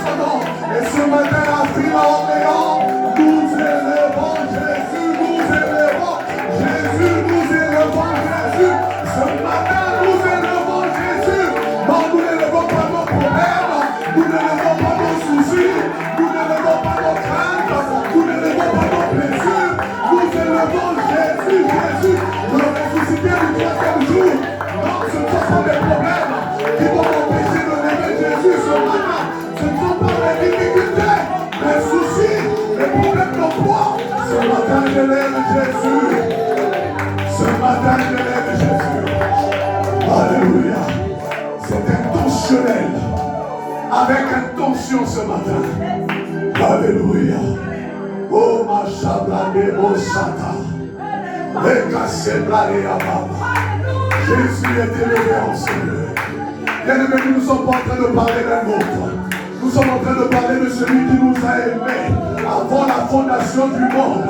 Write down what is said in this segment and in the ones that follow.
son nom. Et ce matin, à Philadelphie, nous élevons Jésus, nous élevons Jésus, nous élevons Jésus. Ce matin, nous élevons Jésus. Non, nous n'élevons pas nos problèmes, nous n'élevons pas nos soucis, nous n'élevons pas nos craintes, nous n'élevons pas nos blessures. Nous élevons Jésus, Jésus, le ressuscité du troisième jour. Non, ce ne sont pas des problèmes qui vont m'empêcher de lever Jésus ce matin. Ce ne sont pas les difficultés, les soucis, les problèmes de poids. Ce matin, je lève Jésus. Ce matin, je lève Jésus. Alléluia. C'est intentionnel. Avec intention ce matin. Alléluia. Oh, ma chablade, oh, chata. Jésus est élevé en Seigneur. Bien-aimés, nous ne sommes pas en train de parler d'un autre. Nous sommes en train de parler de celui qui nous a aimés avant la fondation du monde.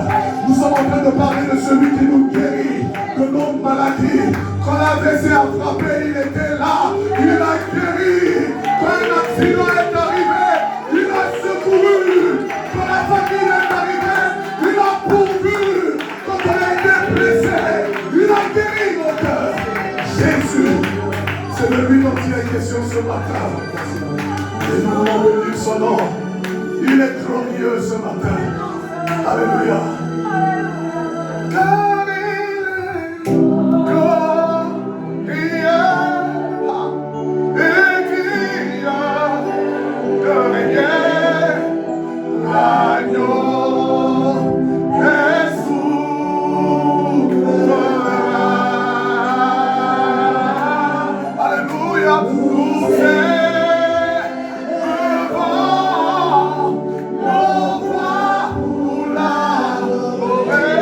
Nous sommes en train de parler de celui qui nous guérit de nos maladies. Quand l'AVC a frappé, il était là. Il a guéri. Quand un accident est arrivé, il a secouru. Quand la famille est arrivée, il a pourvu. Quand on a été blessé, il a guéri nos cœurs. Jésus, c'est de lui dont il est question ce matin. Et nous voulons bénir son nom. Il est glorieux ce matin. Alléluia. Car il est glorieux et qu'il y a de régner l'agneau est souverain. Alléluia. Nous devant nos voix pour l'adorer.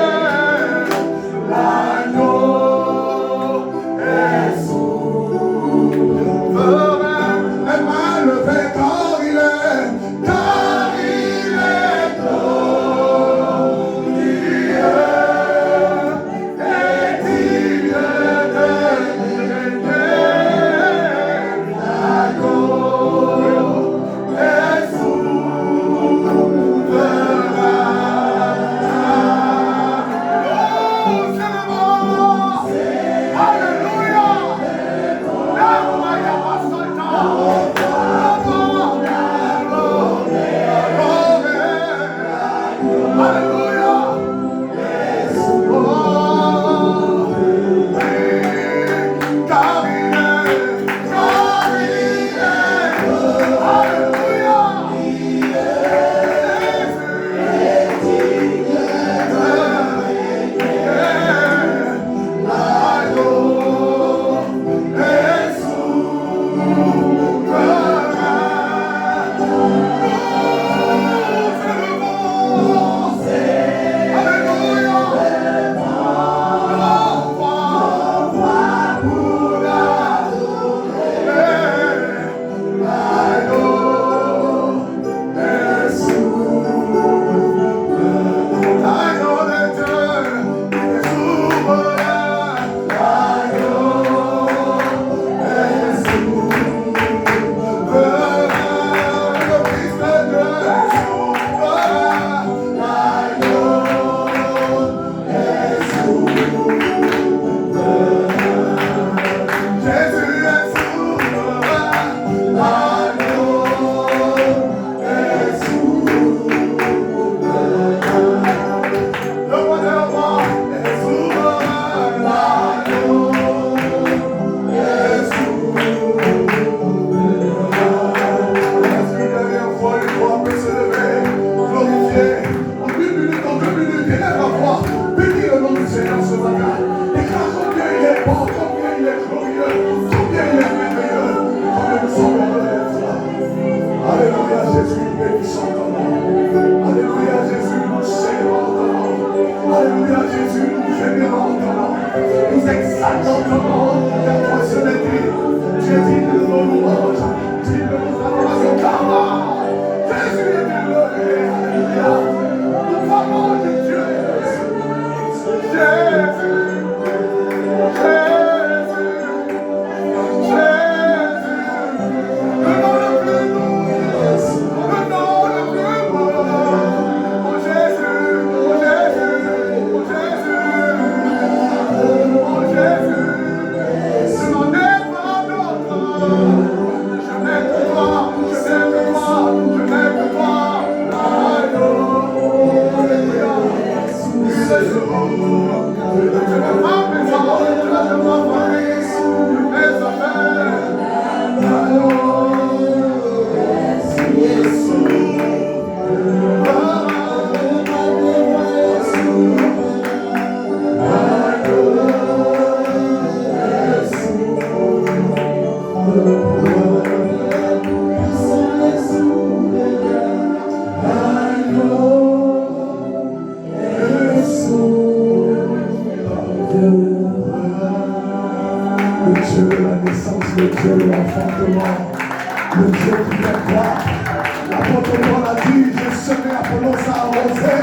L'apôtre Paul a dit, j'ai semé, Apollos a arrosé,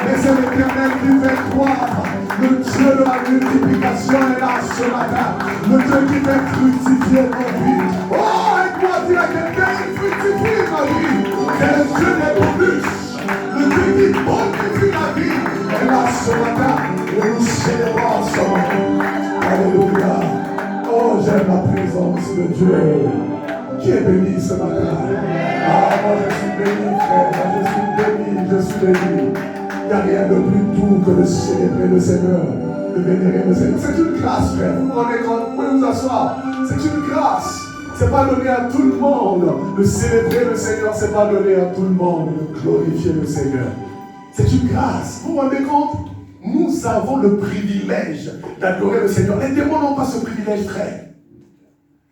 mais c'est l'Éternel qui fait croître. Le Dieu de la multiplication est là ce matin. Le Dieu qui fait fructifier nos vies. Oh, aide-moi à dire à quelqu'un, il fructifie ma vie. C'est le Dieu des bonus. Le Dieu qui bonifie la vie. Et là ce matin, nous célébrons ensemble. Alléluia. Oh, j'aime la présence de Dieu. Qui est béni ce matin? Ah, moi je suis béni, frère. Je suis béni. Il n'y a rien de plus doux que de célébrer le Seigneur, de vénérer le Seigneur. C'est une grâce, frère. Vous vous rendez compte? Vous pouvez vous asseoir. C'est une grâce. Ce n'est pas donné à tout le monde de célébrer le Seigneur. Ce n'est pas donné à tout le monde de glorifier le Seigneur. C'est une grâce. Vous vous rendez compte? Nous avons le privilège d'adorer le Seigneur. Les démons n'ont pas ce privilège, frère.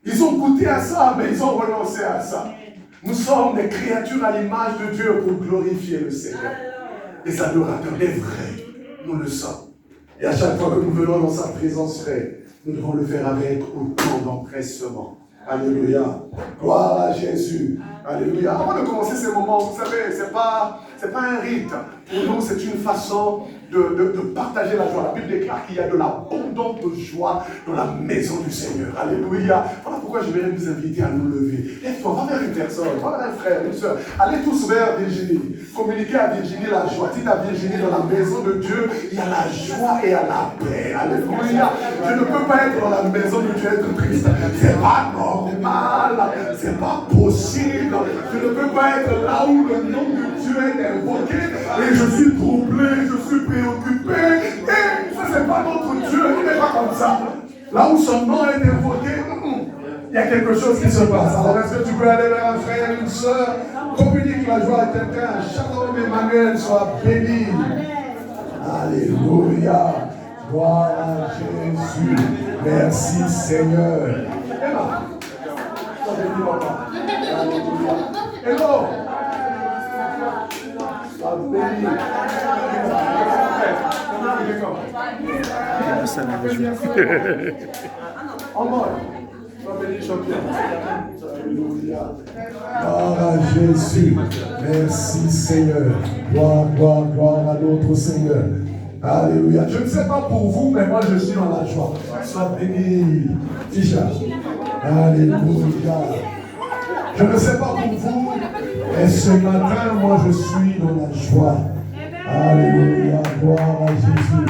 Ils ont goûté à ça, mais ils ont renoncé à ça. Nous sommes des créatures à l'image de Dieu pour glorifier le Seigneur. Les adorateurs, les vrais, nous le sommes. Et à chaque fois que nous venons dans sa présence, frère, nous devons le faire avec autant d'empressement. Alléluia. Gloire à Jésus. Alléluia. Avant de commencer ces moments, vous savez, ce n'est pas un rite. Pour nous, c'est une façon de partager la joie. La Bible déclare qu'il y a de l'abondance de joie dans la maison du Seigneur. Alléluia. Voilà pourquoi je vais vous inviter à nous lever. Lève-toi, va vers une personne, va vers un frère, une soeur. Allez tous vers Virginie. Communiquez à Virginie la joie. Dites à Virginie, dans la maison de Dieu, il y a la joie et il y a la paix. Alléluia. Je ne peux pas être dans la maison de Dieu et être triste. C'est pas normal. C'est pas possible. Je ne peux pas être là où le nom de Dieu est invoqué et je suis troublé, je suis préoccupé. Et ça, c'est pas notre Dieu. Il n'est pas comme ça. Là où son nom est invoqué, il y a quelque chose qui se passe. Alors, est-ce que tu peux aller vers un frère, une soeur, communique la joie à quelqu'un. Shalom Emmanuel, sois béni. Alléluia. Gloire à Jésus. Merci Seigneur. Emma, sois béni, papa. Alléluia. Hello. Sois béni. En mode. Gloire à Jésus. Merci Seigneur. Gloire, gloire, gloire à notre Seigneur. Alléluia. Je ne sais pas pour vous, mais moi je suis dans la joie. Sois béni. Tisha. Alléluia. Je ne sais pas pour vous, mais ce matin, moi je suis dans la joie. Alléluia. Gloire à Jésus.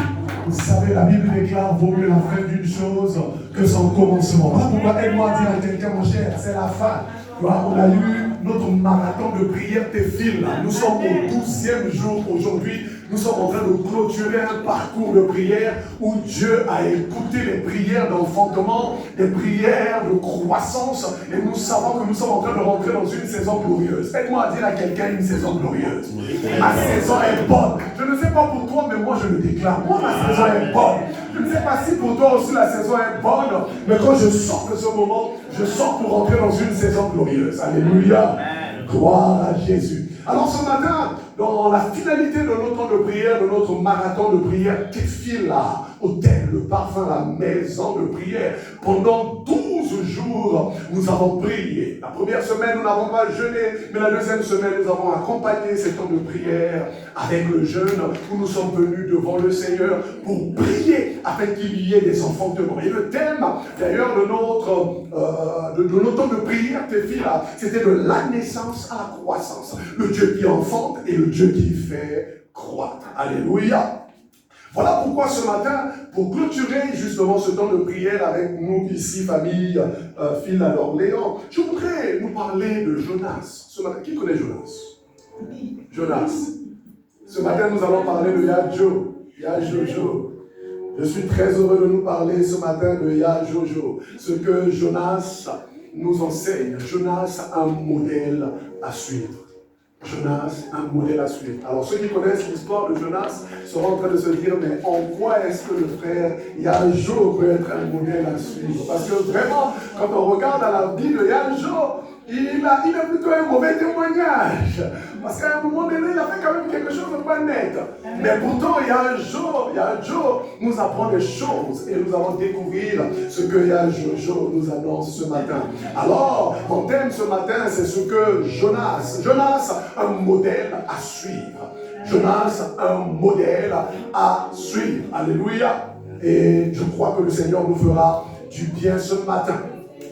Vous savez, la Bible déclare vaut mieux la fin d'une chose que son commencement. Voilà pourquoi aide-moi à dire à quelqu'un, mon cher, c'est la fin. On a eu notre marathon de prière défile. Nous sommes au 12e jour aujourd'hui. Nous sommes en train de clôturer un parcours de prière où Dieu a écouté les prières d'enfantement, des prières de croissance. Et nous savons que nous sommes en train de rentrer dans une saison glorieuse. Aide-moi à dire à quelqu'un une saison glorieuse. Ma saison est bonne. Je ne sais pas pour toi, mais moi je le déclare. Moi, ma saison est bonne. Je ne sais pas si pour toi aussi la saison est bonne, mais quand je sors de ce moment, je sors pour rentrer dans une saison glorieuse. Alléluia. Gloire à Jésus. Alors ce matin, dans la finalité de notre temps de prière, de notre marathon de prière, Tefila, hôtel, le parfum, la maison de prière, pendant 12 jours, nous avons prié. La première semaine, nous n'avons pas jeûné, mais la deuxième semaine, nous avons accompagné ces temps de prière avec le jeûne, où nous sommes venus devant le Seigneur pour prier afin qu'il y ait des enfantements. Et le thème, d'ailleurs, de notre temps de prière, Tefila, c'était de la naissance à la croissance. Le Dieu qui enfante et le Dieu qui fait croître. Alléluia. Voilà pourquoi ce matin, pour clôturer justement ce temps de prière avec nous ici, famille Phil à l'Orléans, je voudrais nous parler de Jonas. Ce matin, qui connaît Jonas? Jonas. Ce matin, nous allons parler de Yajojo. Je suis très heureux de nous parler ce matin de Yajojo. Ce que Jonas nous enseigne. Jonas, un modèle à suivre. Jonas, un modèle à suivre. Alors ceux qui connaissent l'histoire de Jonas seront en train de se dire, mais en quoi est-ce que le frère Yajo peut être un modèle à suivre? Parce que vraiment, quand on regarde à la vie de Yajo, il a plutôt un mauvais témoignage. Parce qu'à un moment donné, il a fait quand même quelque chose de pas net. Mais pourtant, il y a un jour, nous apprend des choses et nous allons découvrir ce que Jojo nous annonce ce matin. Alors, mon thème ce matin, c'est ce que Jonas, un modèle à suivre. Jonas, un modèle à suivre. Alléluia. Et je crois que le Seigneur nous fera du bien ce matin.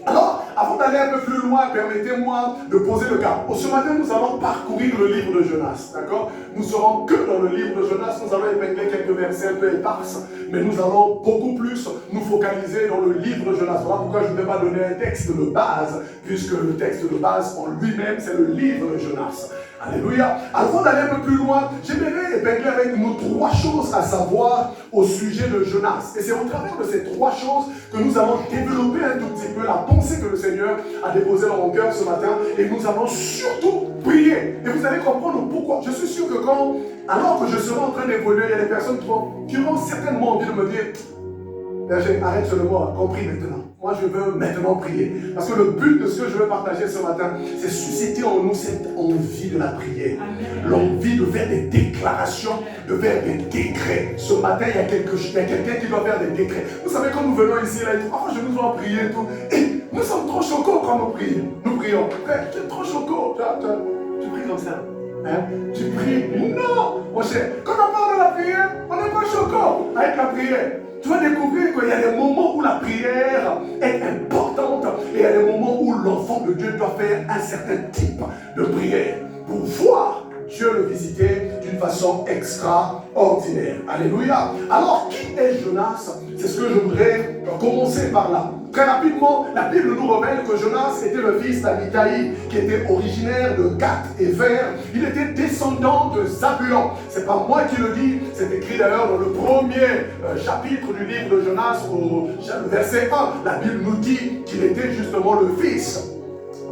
Alors, avant d'aller un peu plus loin, permettez-moi de poser le cadre. Ce matin, nous allons parcourir le livre de Jonas, d'accord? Nous ne serons que dans le livre de Jonas, nous allons épingler quelques versets un peu éparses, mais nous allons beaucoup plus nous focaliser dans le livre de Jonas. Voilà pourquoi je ne vais pas donner un texte de base, puisque le texte de base en lui-même, c'est le livre de Jonas. Alléluia. Avant d'aller un peu plus loin, j'aimerais épingler avec nous 3 choses à savoir au sujet de Jonas. Et c'est au travers de ces 3 choses que nous allons développer un tout petit peu la pensée que le Seigneur a déposée dans mon cœur ce matin. Et nous allons surtout prier. Et vous allez comprendre pourquoi. Je suis sûr que alors que je serai en train d'évoluer, il y a des personnes qui auront certainement envie de me dire, Berger, arrête seulement, compris maintenant. Moi, je veux maintenant prier. Parce que le but de ce que je veux partager ce matin, c'est susciter en nous cette envie de la prière. L'envie de faire des déclarations, de faire des décrets. Ce matin, il y a quelqu'un qui doit faire des décrets. Vous savez, quand nous venons ici, là, il dit, oh, je nous dois prier et tout. Et nous sommes trop chocos quand nous prions. Nous prions. Frère, tu es trop choco. Tu pries comme ça. Hein? Tu pries. Non, mon cher. Quand on parle de la prière, on n'est pas choco avec la prière. Tu vas découvrir qu'il y a des moments où la prière est importante et il y a des moments où l'enfant de Dieu doit faire un certain type de prière pour voir Dieu le visiter d'une façon extraordinaire. Alléluia. Alors, qui est Jonas? C'est ce que je voudrais commencer par là. Très rapidement, la Bible nous révèle que Jonas était le fils d'Amittai, qui était originaire de Gath-Hépher. Il était descendant de Zabulon. C'est pas moi qui le dis, c'est écrit d'ailleurs dans le premier chapitre du livre de Jonas, au verset 1. La Bible nous dit qu'il était justement le fils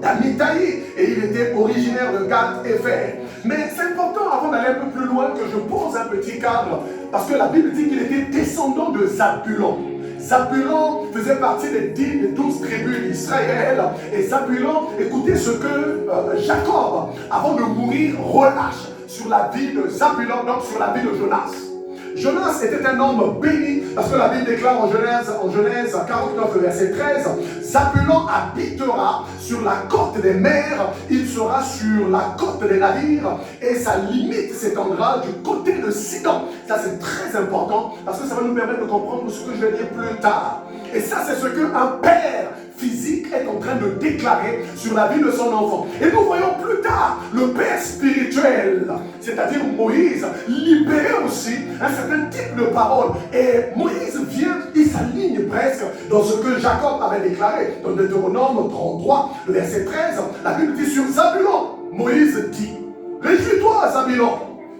d'Amittai et il était originaire de Gath-Hépher. Mais c'est important, avant d'aller un peu plus loin, que je pose un petit cadre, parce que la Bible dit qu'il était descendant de Zabulon. Zabulon faisait partie des 12 tribus d'Israël. Et Zabulon, écoutez ce que Jacob, avant de mourir, relâche sur la vie de Zabulon, donc sur la vie de Jonas. Jonas était un homme béni, parce que la Bible déclare en Genèse 49, verset 13, Zabulon habitera sur la côte des mers, il sera sur la côte des navires, et sa limite s'étendra du côté de Sidon. Ça c'est très important, parce que ça va nous permettre de comprendre ce que je vais dire plus tard. Et ça c'est ce qu'un père physique est en train de déclarer sur la vie de son enfant. Et nous voyons plus tard le père spirituel, c'est-à-dire Moïse, libérer aussi un certain type de parole. Et Moïse vient, il s'aligne presque dans ce que Jacob avait déclaré. Dans Deutéronome 33, le verset 13, la Bible dit sur Zabulon, Moïse dit, réjouis-toi Zabulon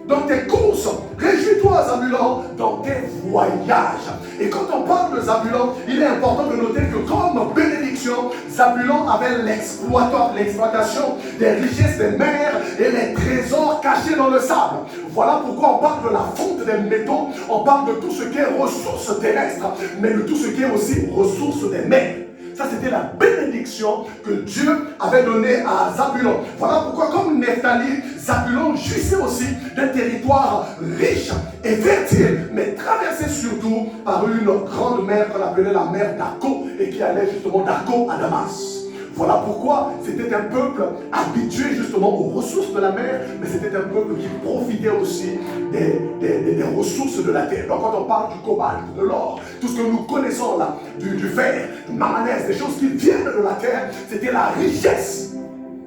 dans tes courses, réjouis-toi Zabulon dans tes voyages. Et quand on parle de Zabulon, il est important de noter que comme bénédiction, Zabulon avait l'exploitation des richesses des mers et les trésors cachés dans le sable. Voilà pourquoi on parle de la fonte des métaux, on parle de tout ce qui est ressources terrestres, mais de tout ce qui est aussi ressources des mers. Ça, c'était la bénédiction que Dieu avait donnée à Zabulon. Voilà pourquoi, comme Nephtali, Zabulon jouissait aussi d'un territoire riche et fertile, mais traversé surtout par une grande mer qu'on appelait la mer d'Akko et qui allait justement d'Akko à Damas. Voilà pourquoi c'était un peuple habitué justement aux ressources de la mer, mais c'était un peuple qui profitait aussi des ressources de la terre. Donc quand on parle du cobalt, de l'or, tout ce que nous connaissons là, du fer, du manganèse, des choses qui viennent de la terre, c'était la richesse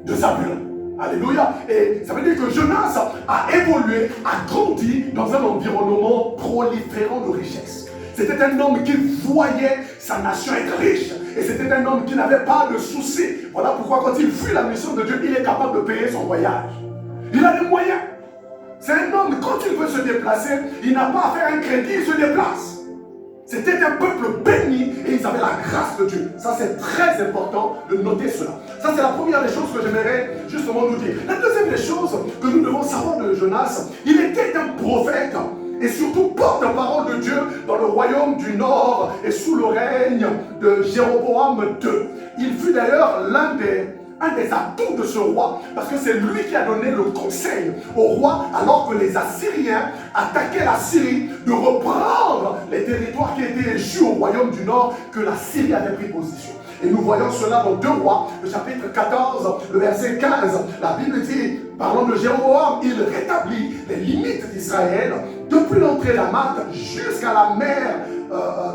de Zabulon. Alléluia. Et ça veut dire que Jonas a évolué, a grandi dans un environnement proliférant de richesses. C'était un homme qui voyait sa nation être riche. Et c'était un homme qui n'avait pas de soucis. Voilà pourquoi quand il fuit la mission de Dieu, il est capable de payer son voyage. Il a des moyens. C'est un homme, quand il veut se déplacer, il n'a pas à faire un crédit, il se déplace. C'était un peuple béni et ils avaient la grâce de Dieu. Ça, c'est très important de noter cela. Ça, c'est la première des choses que j'aimerais justement nous dire. La deuxième des choses que nous devons savoir de Jonas, il était un prophète et surtout porte-parole de Dieu dans le royaume du Nord et sous le règne de Jéroboam II. Il fut d'ailleurs l'un un des atouts de ce roi, parce que c'est lui qui a donné le conseil au roi, alors que les Assyriens attaquaient la Syrie, de reprendre les territoires qui étaient échus au royaume du Nord, que la Syrie avait pris position. Et nous voyons cela dans 2 Rois, le chapitre 14, le verset 15. La Bible dit, parlant de Jéroboam, il rétablit les limites d'Israël depuis l'entrée d'Hamath jusqu'à la mer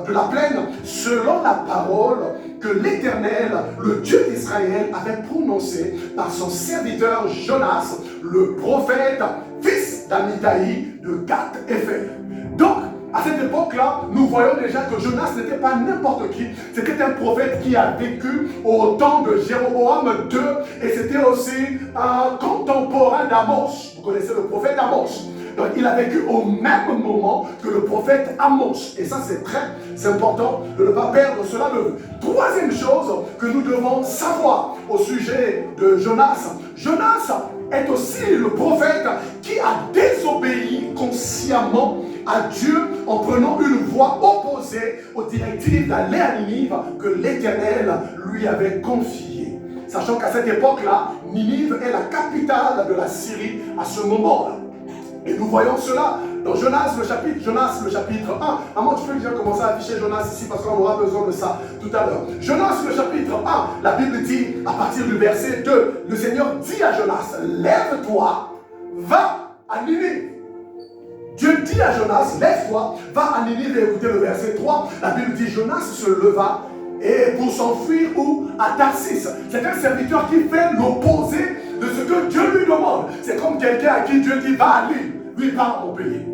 de la plaine, selon la parole que l'Éternel, le Dieu d'Israël, avait prononcée par son serviteur Jonas, le prophète, fils d'Amithaï de Gath-Hépher. Donc, à cette époque-là, nous voyons déjà que Jonas n'était pas n'importe qui. C'était un prophète qui a vécu au temps de Jéroboam II, et c'était aussi un contemporain d'Amos. Vous connaissez le prophète Amos. Donc il a vécu au même moment que le prophète Amos. Et ça c'est important de ne pas perdre cela de vue. Troisième chose que nous devons savoir au sujet de Jonas. Jonas est aussi le prophète qui a désobéi consciemment à Dieu en prenant une voie opposée aux directives d'aller à Ninive que l'Éternel lui avait confiées. Sachant qu'à cette époque-là, Ninive est la capitale de la Syrie à ce moment-là. Et nous voyons cela dans Jonas le chapitre 1. Maman, tu peux déjà commencer à afficher Jonas ici parce qu'on aura besoin de ça tout à l'heure. Jonas le chapitre 1, la Bible dit à partir du verset 2, le Seigneur dit à Jonas, lève-toi, va à Ninive. Dieu dit à Jonas, lève-toi, va à Ninive. Et écoutez le verset 3, la Bible dit, Jonas se leva et pour s'enfuir où? À Tarsis. C'est un serviteur qui fait l'opposé de ce que Dieu lui demande. C'est comme quelqu'un à qui Dieu dit, va à l'île. Lui, il va au pays.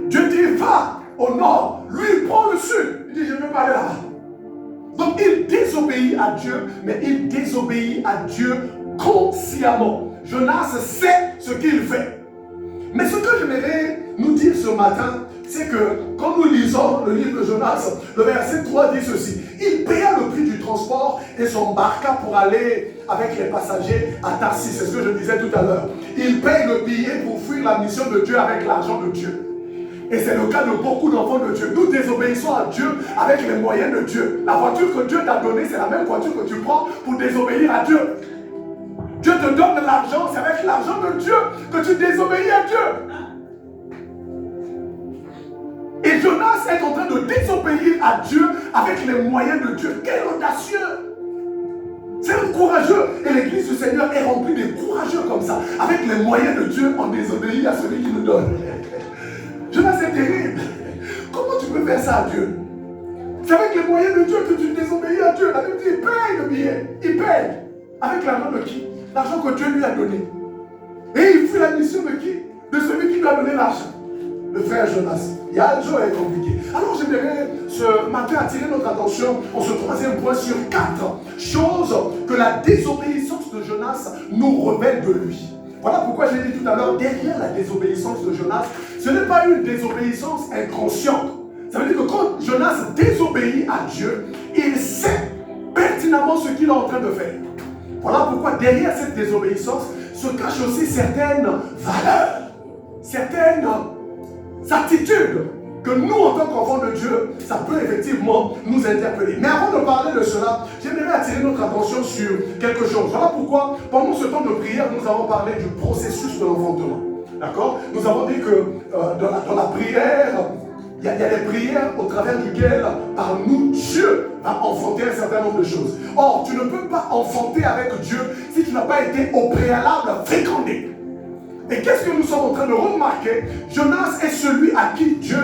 Dieu dit, va au nord. Lui, il prend le sud. Il dit, je ne veux pas aller là-bas. Donc, il désobéit à Dieu, mais il désobéit à Dieu consciemment. Jonas sait ce qu'il fait. Mais ce que j'aimerais nous dire ce matin, c'est que quand nous lisons le livre de Jonas, le verset 3 dit ceci. Il paya le prix du transport et s'embarqua pour aller avec les passagers à Tarsis. C'est ce que je disais tout à l'heure. Il paye le billet pour fuir la mission de Dieu avec l'argent de Dieu. Et c'est le cas de beaucoup d'enfants de Dieu. Nous désobéissons à Dieu avec les moyens de Dieu. La voiture que Dieu t'a donnée, c'est la même voiture que tu prends pour désobéir à Dieu. Dieu te donne de l'argent, c'est avec l'argent de Dieu que tu désobéis à Dieu. Et Jonas est en train de désobéir à Dieu avec les moyens de Dieu. Quel audacieux! C'est un courageux. Et l'église du Seigneur est remplie de courageux comme ça. Avec les moyens de Dieu, on désobéit à celui qui nous donne. Jonas, c'est terrible. Comment tu peux faire ça à Dieu? C'est avec les moyens de Dieu que tu désobéis à Dieu. La Bible dit, il paye le billet. Il paye. Avec l'argent de qui? L'argent que Dieu lui a donné. Et il fait la mission de qui? De celui qui lui a donné l'argent. Le frère Jonas. Il y a un jour est compliqué. Alors j'aimerais ce matin attirer notre attention en ce troisième point sur 4 choses que la désobéissance de Jonas nous révèle de lui. Voilà pourquoi j'ai dit tout à l'heure, derrière la désobéissance de Jonas, ce n'est pas une désobéissance inconsciente. Ça veut dire que quand Jonas désobéit à Dieu, il sait pertinemment ce qu'il est en train de faire. Voilà pourquoi derrière cette désobéissance se cachent aussi certaines valeurs, certaines attitudes que nous, en tant qu'enfants de Dieu, ça peut effectivement nous interpeller. Mais avant de parler de cela, j'aimerais attirer notre attention sur quelque chose. Voilà pourquoi, pendant ce temps de prière, nous avons parlé du processus de l'enfantement. D'accord? Nous avons dit que dans la prière, il y a des prières au travers duquel, par nous, Dieu va enfanter un certain nombre de choses. Or, tu ne peux pas enfanter avec Dieu si tu n'as pas été au préalable fécondé. Et qu'est-ce que nous sommes en train de remarquer? Jonas est celui à qui Dieu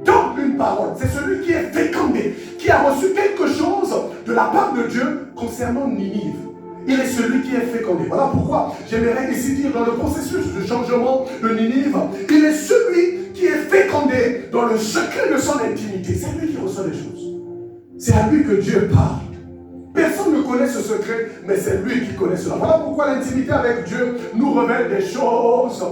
donne une parole. C'est celui qui est fécondé, qui a reçu quelque chose de la part de Dieu concernant Ninive. Il est celui qui est fécondé. Voilà pourquoi j'aimerais ici dire dans le processus de changement de Ninive, il est celui qui est fécondé dans le secret de son intimité. C'est lui qui reçoit les choses. C'est à lui que Dieu parle. Personne ne connaît ce secret, mais c'est lui qui connaît cela. Voilà pourquoi l'intimité avec Dieu nous révèle des choses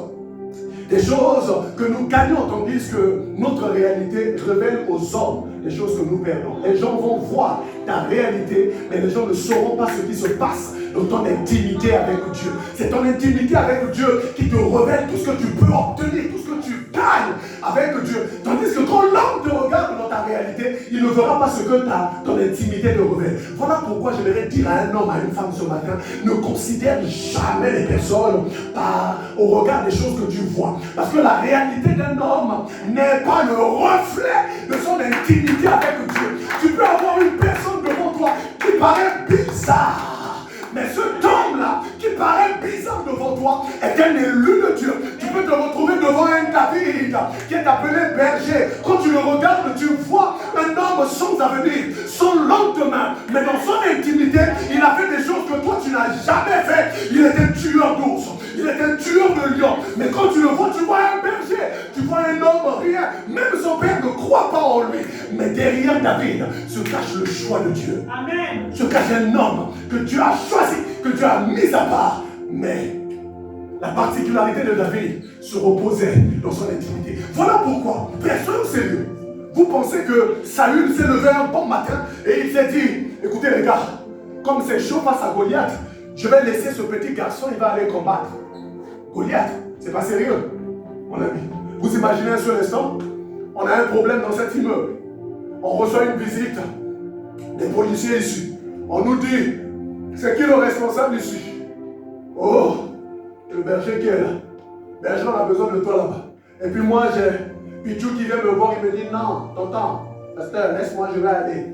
que nous gagnons, tandis que notre réalité révèle aux hommes les choses que nous perdons. Les gens vont voir ta réalité, mais les gens ne sauront pas ce qui se passe Donc ton intimité avec Dieu. C'est ton intimité avec Dieu qui te révèle tout ce que tu peux obtenir, tout ce que tu gagnes avec Dieu. Tandis que quand l'homme te regarde dans ta réalité, il ne verra pas ce que ton intimité te révèle. Voilà pourquoi j'aimerais dire à un homme, à une femme ce matin, ne considère jamais les personnes au regard des choses que tu vois. Parce que la réalité d'un homme n'est pas le reflet de son intimité avec Dieu. Tu peux avoir une personne devant toi qui paraît bizarre, mais ce homme-là qui paraît bizarre devant toi est un élu de Dieu. Tu peux te retrouver devant un David qui est appelé berger. Quand tu le regardes, tu vois un homme sans avenir, sans lendemain, mais dans son intimité, il a fait des choses que toi tu n'as jamais fait. Il était tueur d'ours, il était tueur de lion, mais quand tu le vois, tu vois un berger, tu vois un homme rien. Même son père ne croit pas en lui, mais derrière David se cache le choix de Dieu. Amen. Se cache un homme que Dieu a choisi, que Dieu a mis à part. Mais la particularité de David se reposait dans son intimité. Voilà pourquoi, personne sérieux. Vous pensez que Saül s'est levé un bon matin et il s'est dit, écoutez les gars, comme c'est chaud face à Goliath, je vais laisser ce petit garçon, il va aller combattre. Goliath, c'est pas sérieux, mon ami. Vous imaginez un seul instant, on a un problème dans cet immeuble. On reçoit une visite des policiers ici. On nous dit, c'est qui le responsable ici? Oh, le berger qui est là. Berger, on a besoin de toi là-bas. Et puis moi, j'ai Pichou qui vient me voir, il me dit, non, tonton, pasteur, laisse-moi, je vais aller.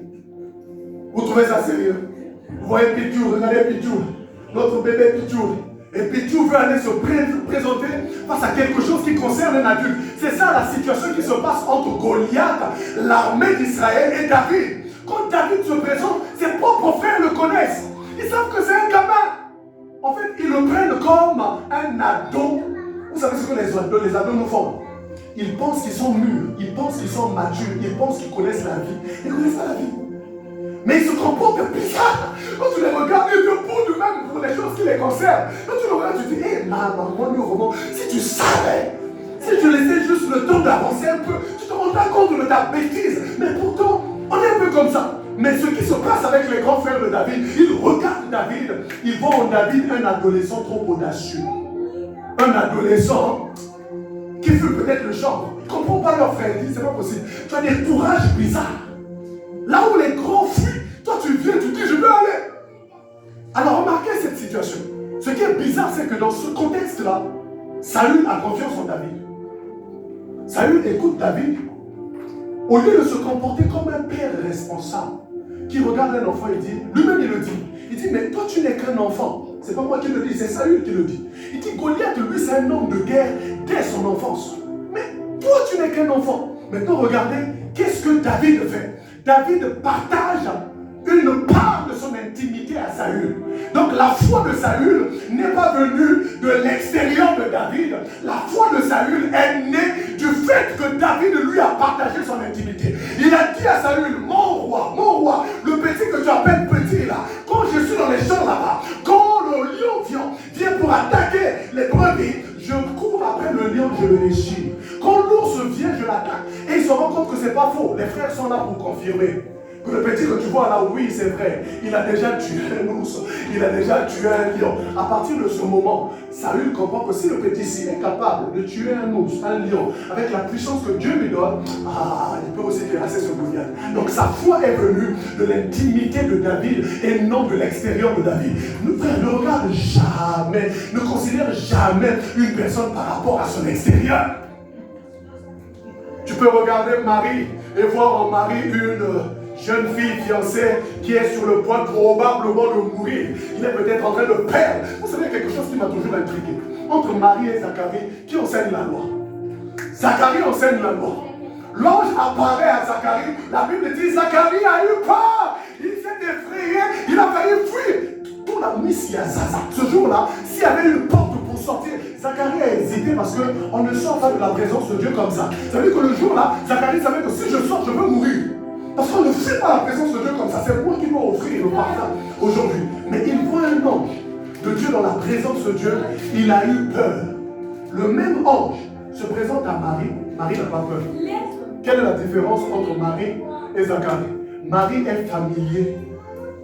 Vous trouvez ça sérieux? Vous voyez Pichou, regardez Pichou, notre bébé Pichou. Et Pichou veut aller se présenter face à quelque chose qui concerne un adulte. C'est ça la situation qui se passe entre Goliath, l'armée d'Israël et David. Quand David se présente, ses propres frères le connaissent. Ils savent que c'est un gamin. En fait, ils le prennent comme un ado. Vous savez ce que les ados nous font? Ils pensent qu'ils sont mûrs, ils pensent qu'ils sont matures, ils pensent qu'ils connaissent la vie. Ils ne connaissent pas la vie. Mais ils se comportent bizarre. Quand tu les regardes, ils te posent même pour les choses qui les concernent. Quand tu le regardes, tu te dis, hé, maman, si tu savais, si tu laissais juste le temps d'avancer un peu, tu te rends pas compte de ta bêtise. Mais pourtant, on est un peu comme ça. Mais ce qui se passe avec les grands frères de David, ils regardent David, ils voient en David un adolescent trop audacieux. Un adolescent qui fut peut-être le genre. Ils ne comprennent pas leur frère, ils disent, c'est pas possible. Tu as des courages bizarres. Là où les grands fuient, toi tu viens, tu dis, je veux aller. Alors remarquez cette situation. Ce qui est bizarre, c'est que dans ce contexte-là, Saül a confiance en David. Saül écoute David. Au lieu de se comporter comme un père responsable, qui regarde un enfant et dit, lui-même il le dit. Il dit, mais toi tu n'es qu'un enfant. C'est pas moi qui le dis, c'est Saül qui le dit. Il dit, Goliath, lui, c'est un homme de guerre dès son enfance. Mais toi, tu n'es qu'un enfant. Maintenant, regardez, qu'est-ce que David fait? David partage une part de son intimité à Saül. Donc la foi de Saül n'est pas venue de l'extérieur de David. La foi de Saül est née du fait que David lui a partagé son intimité. Il a dit à Saül, mon roi, le petit que tu appelles petit là, quand je suis dans les champs là-bas, quand le lion vient pour attaquer les brebis, je cours après le lion, je le déchire. Quand l'ours vient, je l'attaque. Et il se rend compte que ce n'est pas faux. Les frères sont là pour confirmer. Que le petit que tu vois là, oui, c'est vrai. Il a déjà tué un ours. Il a déjà tué un lion. À partir de ce moment, Saül comprend que si le petit s'il est capable de tuer un ours, un lion, avec la puissance que Dieu lui donne, il peut aussi terrasser ce Goliath. Donc sa foi est venue de l'intimité de David et non de l'extérieur de David. Frère, ne regarde jamais, ne considère jamais une personne par rapport à son extérieur. Tu peux regarder Marie et voir en Marie une jeune fille fiancée qui est sur le point probablement de mourir. Il est peut-être en train de perdre. Vous savez quelque chose qui m'a toujours intrigué. Entre Marie et Zacharie, qui enseigne la loi? Zacharie enseigne la loi. L'ange apparaît à Zacharie. La Bible dit Zacharie a eu peur. Il s'est effrayé. Il a failli fuir. Pour la mission à Zaza. Ce jour-là, s'il y avait une porte pour sortir, Zacharie a hésité parce qu'on ne sort pas de la présence de Dieu comme ça. Ça veut dire que le jour-là, Zacharie savait que si je sors, je peux mourir. Parce qu'on ne fuit pas la présence de Dieu comme ça. C'est moi qui dois offrir le parfum aujourd'hui. Mais il voit un ange de Dieu dans la présence de Dieu. Il a eu peur. Le même ange se présente à Marie. Marie n'a pas peur. Quelle est la différence entre Marie et Zacharie? Marie est familier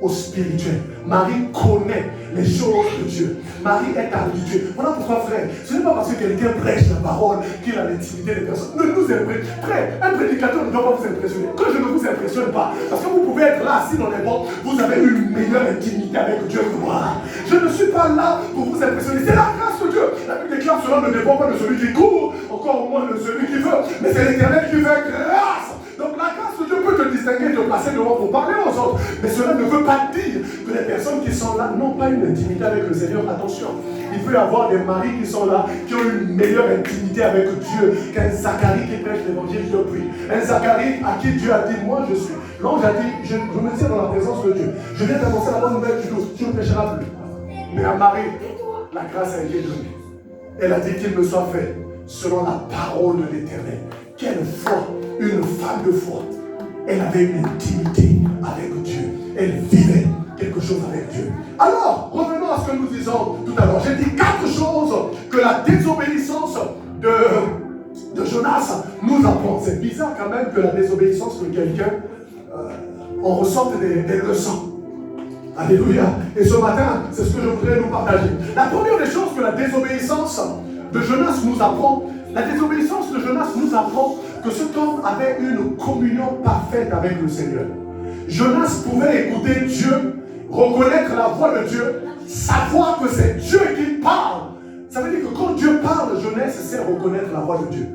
au spirituel. Marie connaît les choses de Dieu. Marie est habituée. Voilà pourquoi, frère, ce n'est pas parce que quelqu'un prêche la parole qu'il a l'intimité des personnes. Ne nous impressionnez. Frère, un prédicateur ne doit pas vous impressionner. Que je ne vous impressionne pas. Parce que vous pouvez être là, assis dans les bancs, vous avez une meilleure intimité avec Dieu que moi. Je ne suis pas là pour vous impressionner. C'est la grâce de Dieu. La Bible déclare cela ne dépend pas de celui qui court, encore moins de celui qui veut. Mais c'est l'Éternel qui fait grâce. Donc la grâce de Dieu peut te distinguer, te placer devant pour parler aux autres. Mais cela ne veut pas dire que les personnes qui sont là n'ont pas une intimité avec le Seigneur. Attention, il peut y avoir des maris qui sont là, qui ont une meilleure intimité avec Dieu qu'un Zacharie qui prêche l'évangile depuis. Un Zacharie à qui Dieu a dit, moi je suis. L'ange a dit, je me tiens dans la présence de Dieu. Je viens d'annoncer la bonne nouvelle du jour. Tu ne pécheras plus. Mais à Marie, la grâce a été donnée. Elle a dit qu'il me soit fait selon la parole de l'Éternel. Quelle foi, une femme de foi. Elle avait une intimité avec Dieu. Elle vivait quelque chose avec Dieu. Alors, revenons à ce que nous disons tout à l'heure. J'ai dit 4 choses que la désobéissance de Jonas nous apprend. C'est bizarre quand même que la désobéissance de quelqu'un, on ressorte des leçons. Alléluia. Et ce matin, c'est ce que je voudrais nous partager. La première des choses que la désobéissance de Jonas nous apprend, la désobéissance de Jonas nous apprend que cet homme avait une communion parfaite avec le Seigneur. Jonas pouvait écouter Dieu, reconnaître la voix de Dieu, savoir que c'est Dieu qui parle. Ça veut dire que quand Dieu parle, Jonas sait reconnaître la voix de Dieu.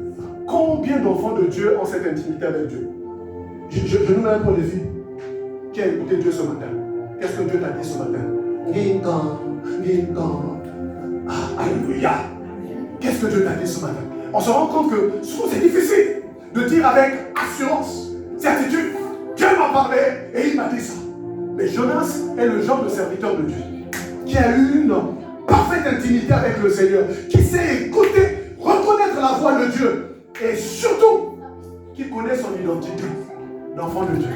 Combien d'enfants de Dieu ont cette intimité avec Dieu? Je nous mets un défi. Qui a écouté Dieu ce matin? Qu'est-ce que Dieu t'a dit ce matin? Alléluia. Qu'est-ce que Dieu t'a dit ce matin? On se rend compte que c'est difficile de dire avec assurance, certitude, Dieu m'a parlé et il m'a dit ça. Mais Jonas est le genre de serviteur de Dieu qui a eu une parfaite intimité avec le Seigneur, qui sait écouter, reconnaître la voix de Dieu et surtout qui connaît son identité d'enfant de Dieu.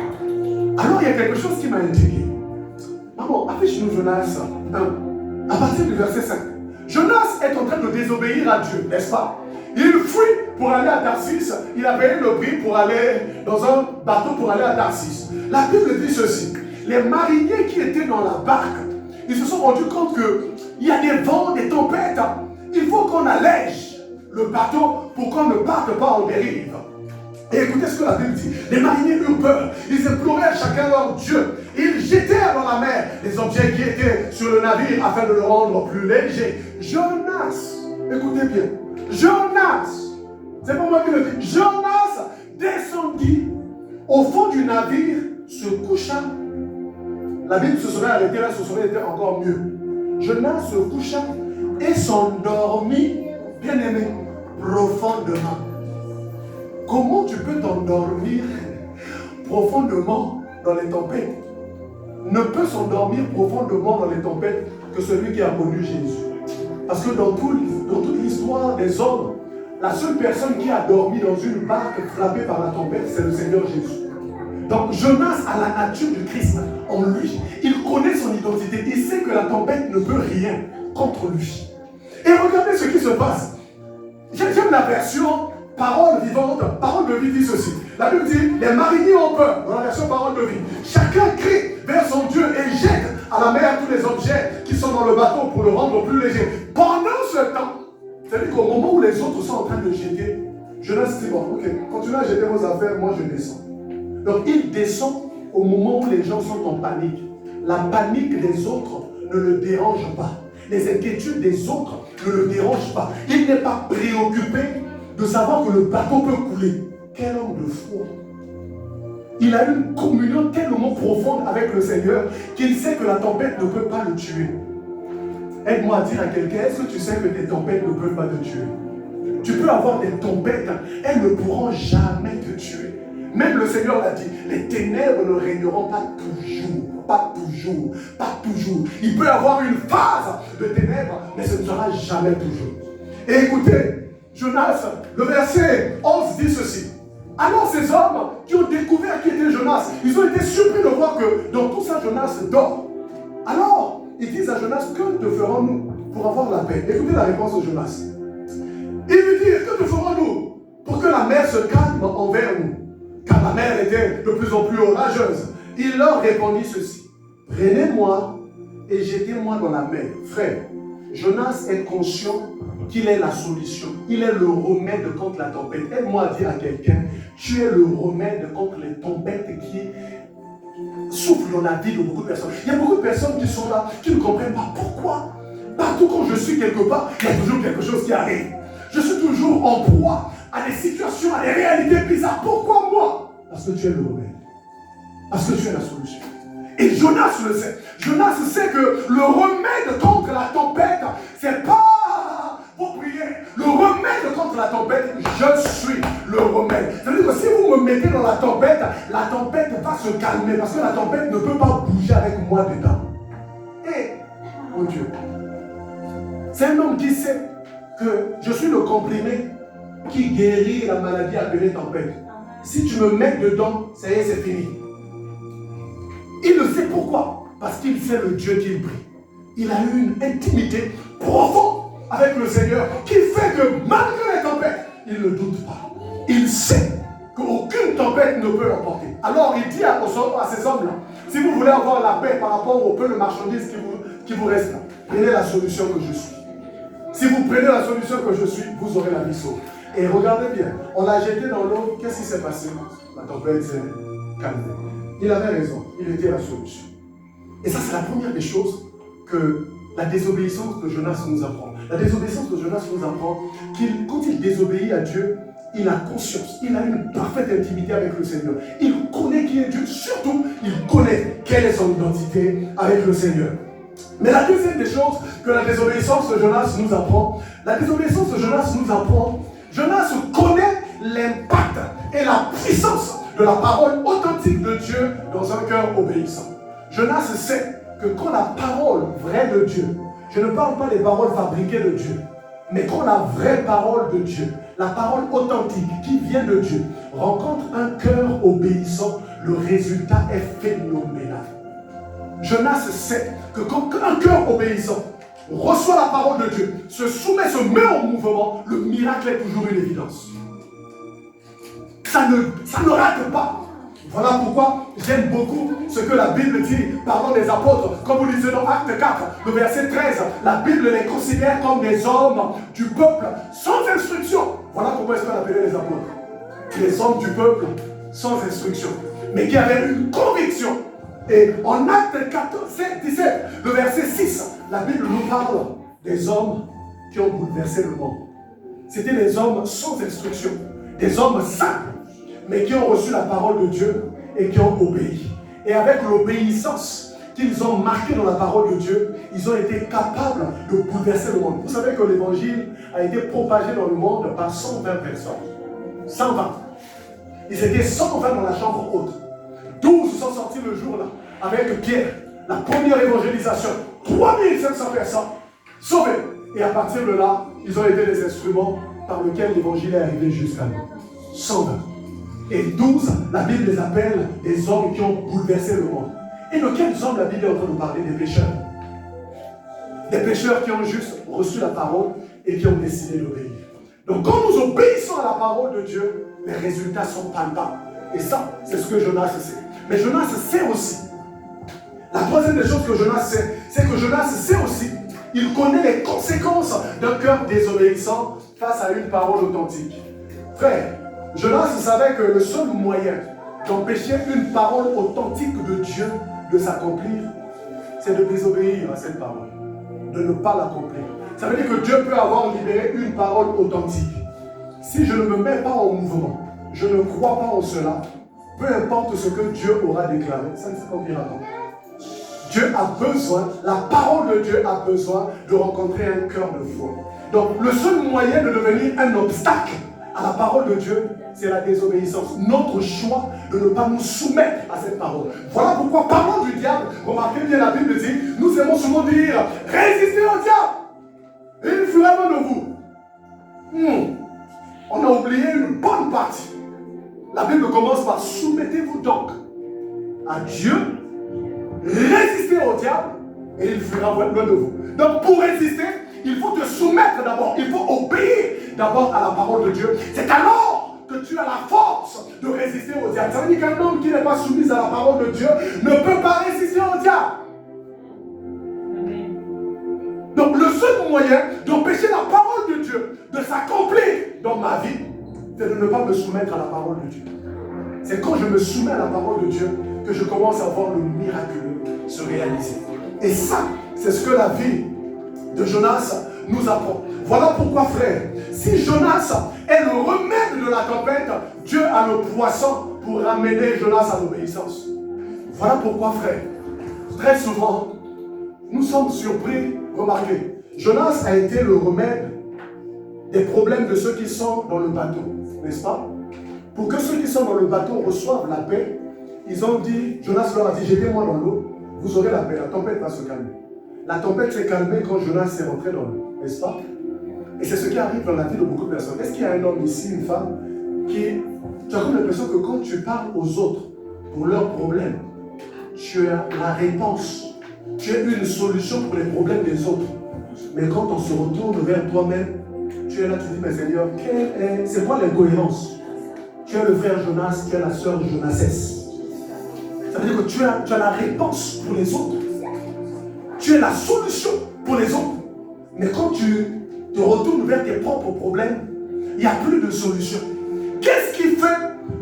Alors il y a quelque chose qui m'a intrigué. Maman, affiche-nous Jonas 1, à partir du verset 5. Jonas est en train de désobéir à Dieu, n'est-ce pas? Il fuit pour aller à Tarsis. Il a payé le prix pour aller dans un bateau pour aller à Tarsis. La Bible dit ceci. Les mariniers qui étaient dans la barque, ils se sont rendus compte qu'il y a des vents, des tempêtes. Il faut qu'on allège le bateau pour qu'on ne parte pas en dérive. Et écoutez ce que la Bible dit. Les mariniers eurent peur. Ils imploraient chacun leur Dieu. Ils jetèrent dans la mer les objets qui étaient sur le navire afin de le rendre plus léger. Jonas, écoutez bien. Jonas, c'est pas moi qui le dis. Jonas descendit au fond du navire, se coucha. La Bible se serait arrêtée là, ce serait été encore mieux. Jonas se coucha et s'endormit, bien aimé, profondément. Comment tu peux t'endormir profondément dans les tempêtes? Ne peut s'endormir profondément dans les tempêtes que celui qui a connu Jésus. Parce que dans toute l'histoire des hommes, la seule personne qui a dormi dans une barque frappée par la tempête, c'est le Seigneur Jésus. Donc Jonas a la nature du Christ en lui. Il connaît son identité. Il sait que la tempête ne peut rien contre lui. Et regardez ce qui se passe. J'aime la version parole vivante, parole de vie dit ceci. La Bible dit, les mariniers ont peur, dans la version parole de vie. Chacun crie vers son Dieu et jette à la mer tous les objets qui sont dans le bateau pour le rendre plus léger. Pendant ce temps, c'est-à-dire qu'au moment où les autres sont en train de jeter, Jonas dit, bon, ok, continuez à jeter vos affaires, moi je descends. Donc il descend au moment où les gens sont en panique. La panique des autres ne le dérange pas. Les inquiétudes des autres ne le dérangent pas. Il n'est pas préoccupé de savoir que le bateau peut couler. Quel homme de foi! Il a une communion tellement profonde avec le Seigneur qu'il sait que la tempête ne peut pas le tuer. Aide-moi à dire à quelqu'un, est-ce que tu sais que tes tempêtes ne peuvent pas te tuer? Tu peux avoir des tempêtes, elles ne pourront jamais te tuer. Même le Seigneur l'a dit, les ténèbres ne régneront pas toujours, pas toujours, pas toujours. Il peut y avoir une phase de ténèbres, mais ce ne sera jamais toujours. Et écoutez, Jonas, le verset 11 dit ceci. Alors ces hommes qui ont découvert qui était Jonas, ils ont été surpris de voir que dans tout ça, Jonas dort. Alors, ils disent à Jonas, que te ferons-nous pour avoir la paix? Écoutez la réponse de Jonas. Ils lui disent, que te ferons-nous pour que la mer se calme envers nous? Car la mer était de plus en plus orageuse. Il leur répondit ceci. Prenez-moi et jetez-moi dans la mer. Frère, Jonas est conscient qu'il est la solution. Il est le remède contre la tempête. Aide-moi à dire à quelqu'un, tu es le remède contre les tempêtes qui soufflent dans la vie de beaucoup de personnes. Il y a beaucoup de personnes qui sont là, qui ne comprennent pas pourquoi. Partout quand je suis quelque part, il y a toujours quelque chose qui arrive. Je suis toujours en proie à des situations, à des réalités bizarres. Pourquoi moi? Parce que tu es le remède. Parce que tu es la solution. Et Jonas le sait. Jonas sait que le remède contre la tempête, c'est pas vos prières. Le remède contre la tempête, je suis le remède. C'est-à-dire que si vous me mettez dans la tempête va se calmer. Parce que la tempête ne peut pas bouger avec moi dedans. Et, mon Dieu, c'est un homme qui sait que je suis le comprimé qui guérit la maladie appelée tempête. Si tu me mets dedans, ça y est, c'est fini. Il le sait pourquoi? Parce qu'il sait le Dieu qu'il prie. Il a eu une intimité profonde avec le Seigneur qui fait que malgré les tempêtes, il ne doute pas. Il sait qu'aucune tempête ne peut l'emporter. Alors il dit à ces hommes-là, si vous voulez avoir la paix par rapport au peu de marchandises qui vous reste là, prenez la solution que je suis. Si vous prenez la solution que je suis, vous aurez la vie sauve. Et regardez bien, on l'a jeté dans l'eau, qu'est-ce qui s'est passé? La tempête s'est calmée. Il avait raison, il était la solution. Et ça, c'est la première des choses que la désobéissance de Jonas nous apprend. La désobéissance de Jonas nous apprend qu'il, quand il désobéit à Dieu, il a conscience, il a une parfaite intimité avec le Seigneur. Il connaît qui est Dieu, surtout, il connaît quelle est son identité avec le Seigneur. Mais la deuxième des choses que la désobéissance de Jonas nous apprend, Jonas connaît l'impact et la puissance de la parole authentique de Dieu dans un cœur obéissant. Jonas sait que quand la parole vraie de Dieu, je ne parle pas des paroles fabriquées de Dieu, mais quand la vraie parole de Dieu, la parole authentique qui vient de Dieu, rencontre un cœur obéissant, le résultat est phénoménal. Jonas sait que quand un cœur obéissant reçoit la parole de Dieu, se soumet, se met en mouvement, le miracle est toujours une évidence. Ça ne rate pas. Voilà pourquoi j'aime beaucoup ce que la Bible dit parlant des apôtres. Comme vous lisez dans Acte 4, le verset 13, la Bible les considère comme des hommes du peuple sans instruction. Voilà pourquoi est-ce qu'on appelait les apôtres. Les hommes du peuple sans instruction, mais qui avaient une conviction. Et en Acte 4, 17, le verset 6, la Bible nous parle des hommes qui ont bouleversé le monde. C'était des hommes sans instruction, des hommes simples, mais qui ont reçu la parole de Dieu et qui ont obéi. Et avec l'obéissance qu'ils ont marquée dans la parole de Dieu, ils ont été capables de bouleverser le monde. Vous savez que l'évangile a été propagé dans le monde par 120 personnes. 120. Ils étaient 120 dans la chambre haute. 12 sont sortis le jour-là avec Pierre. La première évangélisation. 3500 personnes sauvées. Et à partir de là, ils ont été les instruments par lesquels l'évangile est arrivé jusqu'à nous. 120. Et 12, la Bible les appelle des hommes qui ont bouleversé le monde. Et de quels hommes la Bible est en train de parler? Des pécheurs. Des pécheurs qui ont juste reçu la parole et qui ont décidé d'obéir. Donc quand nous obéissons à la parole de Dieu, les résultats sont palpables. Et ça, c'est ce que Jonas sait. Mais Jonas sait aussi. La troisième des choses que Jonas sait, c'est que Jonas sait aussi. Il connaît les conséquences d'un cœur désobéissant face à une parole authentique. Frère, Jonas savait que le seul moyen d'empêcher une parole authentique de Dieu de s'accomplir, c'est de désobéir à cette parole, de ne pas l'accomplir. Ça veut dire que Dieu peut avoir libéré une parole authentique. Si je ne me mets pas en mouvement, je ne crois pas en cela, peu importe ce que Dieu aura déclaré, ça ne s'accomplira pas. Dieu a besoin, la parole de Dieu a besoin de rencontrer un cœur de foi. Donc le seul moyen de devenir un obstacle à la parole de Dieu, c'est la désobéissance. Notre choix de ne pas nous soumettre à cette parole. Voilà pourquoi, parlant du diable, remarquez bien la Bible dit, nous aimons souvent dire, résistez au diable, et il fuira loin de vous. On a oublié une bonne partie. La Bible commence par soumettez-vous donc à Dieu, résistez au diable, et il fuira loin de vous. Donc pour résister, il faut te soumettre d'abord, il faut obéir d'abord à la parole de Dieu. C'est alors que tu as la force de résister au diable. Ça veut dire qu'un homme qui n'est pas soumis à la parole de Dieu ne peut pas résister au diable. moyen d'empêcher la parole de Dieu de s'accomplir dans ma vie, c'est de ne pas me soumettre à la parole de Dieu. C'est quand je me soumets à la parole de Dieu que je commence à voir le miraculeux se réaliser. Et ça, c'est ce que la vie de Jonas nous apprend. Voilà pourquoi, frère, si Jonas est le remède de la tempête, Dieu a le poisson pour ramener Jonas à l'obéissance. Voilà pourquoi, frère, très souvent, nous sommes surpris. Remarquez, Jonas a été le remède des problèmes de ceux qui sont dans le bateau, n'est-ce pas? Pour que ceux qui sont dans le bateau reçoivent la paix, ils ont dit, Jonas leur a dit, jetez-moi dans l'eau, vous aurez la paix, la tempête va se calmer. La tempête s'est calmée quand Jonas est rentré dans l'eau, n'est-ce pas? Et c'est ce qui arrive dans la vie de beaucoup de personnes. Est-ce qu'il y a un homme ici, une femme, tu as comme l'impression que quand tu parles aux autres pour leurs problèmes, tu as la réponse, tu as une solution pour les problèmes des autres. Mais quand on se retourne vers toi-même, tu es là, tu dis, mais Seigneur, c'est quoi l'incohérence? Tu as le frère Jonas, tu as la sœur Jonasès. Ça veut dire que tu as la réponse pour les autres. Tu es la solution pour les autres. Mais quand tu te retournes vers tes propres problèmes, il n'y a plus de solution. Qu'est-ce qui fait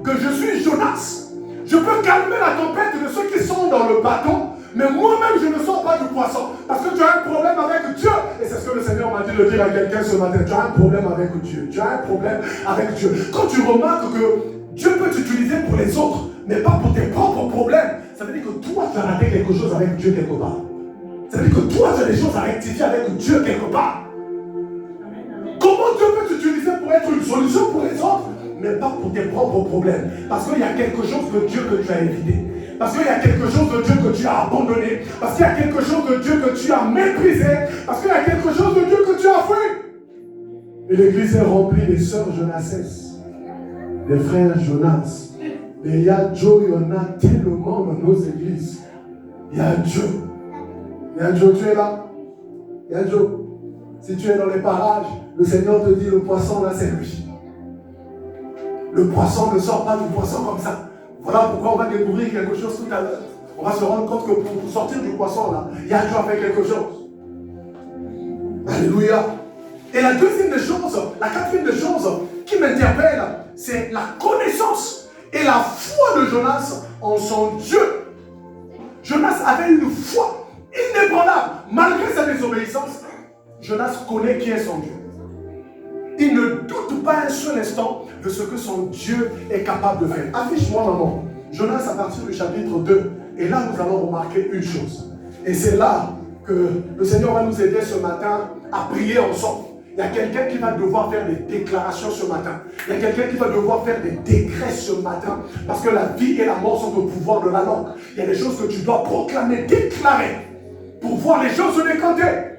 que je suis Jonas? Je peux calmer la tempête de ceux qui sont dans le bateau, mais moi-même je ne sors pas du poisson. Parce que tu as un problème avec Dieu. Et c'est ce que le Seigneur m'a dit de dire à quelqu'un ce matin. Tu as un problème avec Dieu. Tu as un problème avec Dieu. Quand tu remarques que Dieu peut t'utiliser pour les autres, mais pas pour tes propres problèmes, ça veut dire que toi tu as raté quelque chose avec Dieu quelque part. Ça veut dire que toi tu as des choses à rectifier avec Dieu quelque part. Comment Dieu peut t'utiliser pour être une solution pour les autres, mais pas pour tes propres problèmes? Parce qu'il y a quelque chose de Dieu que tu as évité. Parce qu'il y a quelque chose de Dieu que tu as abandonné. Parce qu'il y a quelque chose de Dieu que tu as méprisé. Parce qu'il y a quelque chose de Dieu que tu as fait. Et l'église est remplie des sœurs Jonasès, des frères Jonas. Et il y a Joe, il y en a tellement dans nos églises. Il y a Joe. Il y a Joe, tu es là. Il y a Joe. Si tu es dans les parages, le Seigneur te dit, le poisson là, c'est lui. Le poisson ne sort pas du poisson comme ça. Voilà pourquoi on va découvrir quelque chose tout à l'heure. On va se rendre compte que pour sortir du poisson là, il y a Dieu à faire quelque chose. Alléluia. Et la deuxième des choses, la quatrième des choses qui m'interpelle, c'est la connaissance et la foi de Jonas en son Dieu. Jonas avait une foi inébranlable. Malgré sa désobéissance, Jonas connaît qui est son Dieu. Il ne doute pas un seul instant de ce que son Dieu est capable de faire. Affiche-moi, maman, Jonas à partir du chapitre 2. Et là, nous allons remarquer une chose. Et c'est là que le Seigneur va nous aider ce matin à prier ensemble. Il y a quelqu'un qui va devoir faire des déclarations ce matin. Il y a quelqu'un qui va devoir faire des décrets ce matin. Parce que la vie et la mort sont au pouvoir de la langue. Il y a des choses que tu dois proclamer, déclarer, pour voir les choses se décanter.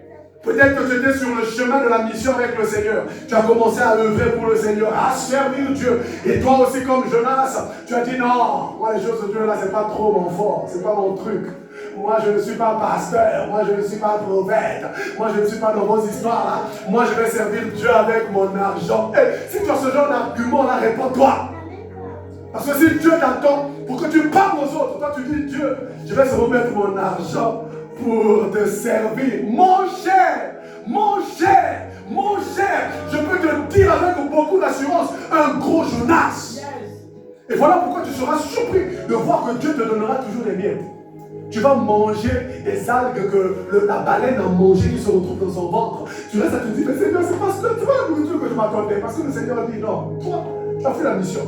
Peut-être que tu étais sur le chemin de la mission avec le Seigneur. Tu as commencé à œuvrer pour le Seigneur, à servir Dieu. Et toi aussi, comme Jonas, tu as dit non, moi les choses de Dieu là, c'est pas trop mon fort, c'est pas mon truc. Moi je ne suis pas pasteur, moi je ne suis pas prophète, moi je ne suis pas dans vos histoires là. Moi je vais servir Dieu avec mon argent. Hey, si tu as ce genre d'argument là, réponds-toi. Parce que si Dieu t'attend pour que tu parles aux autres, toi tu dis Dieu, je vais se remettre mon argent pour te servir. Mon cher, je peux te dire avec beaucoup d'assurance, un gros Jonas. Et voilà pourquoi tu seras surpris de voir que Dieu te donnera toujours les miettes. Tu vas manger des algues que la baleine a mangé qui se retrouve dans son ventre. Tu restes à te dire, mais Seigneur, c'est pas ce que tu vois la nourriture que je m'attendais. Parce que le Seigneur a dit, non, toi, tu as fait la mission.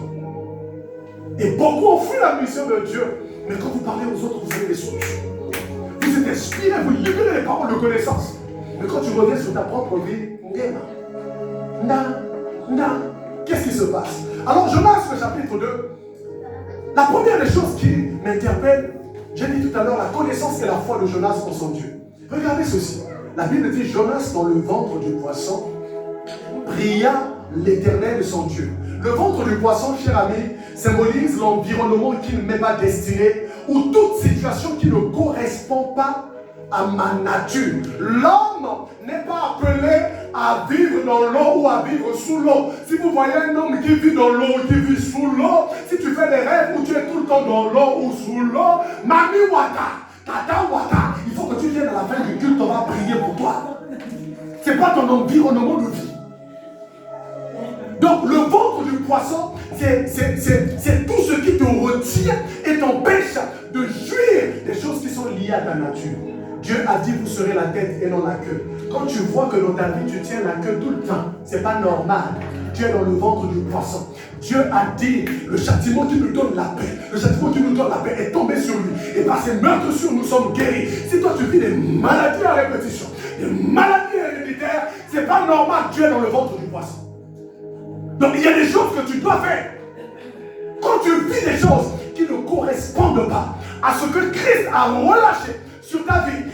Et beaucoup ont fait la mission de Dieu. Mais quand vous parlez aux autres, vous avez des solutions. Vous êtes inspiré, vous libérez les paroles de connaissance. Mais quand tu reviens sur ta propre vie, qu'est-ce qui se passe? Alors Jonas, le chapitre 2, la première des choses qui m'interpelle, j'ai dit tout à l'heure, la connaissance et la foi de Jonas en son Dieu. Regardez ceci. La Bible dit, Jonas dans le ventre du poisson pria l'Éternel son Dieu. Le ventre du poisson, cher ami, symbolise l'environnement qui ne m'est pas destiné, ou toute situation qui ne correspond pas à ma nature. L'homme n'est pas appelé à vivre dans l'eau ou à vivre sous l'eau. Si vous voyez un homme qui vit dans l'eau, qui vit sous l'eau, si tu fais des rêves où tu es tout le temps dans l'eau ou sous l'eau, Mami Wata, Tata Wata, il faut que tu viennes à la fin du culte, on va prier pour toi. Ce n'est pas ton environnement de vie. Donc le ventre du poisson, c'est tout ce qui te retire et t'empêche de jouir des choses qui sont liées à ta nature. Dieu a dit vous serez la tête et non la queue. Quand tu vois que dans ta vie tu tiens la queue tout le temps, c'est pas normal. Tu es dans le ventre du poisson. Dieu a dit le châtiment qui nous donne la paix. Le châtiment qui nous donne la paix est tombé sur lui. Et par ses meurtrissures nous sommes guéris. Si toi tu vis des maladies à répétition, des maladies héréditaires, c'est pas normal. Tu es dans le ventre du poisson. Donc il y a des choses que tu dois faire. Quand tu vis des choses qui ne correspondent pas à ce que Christ a relâché sur ta vie,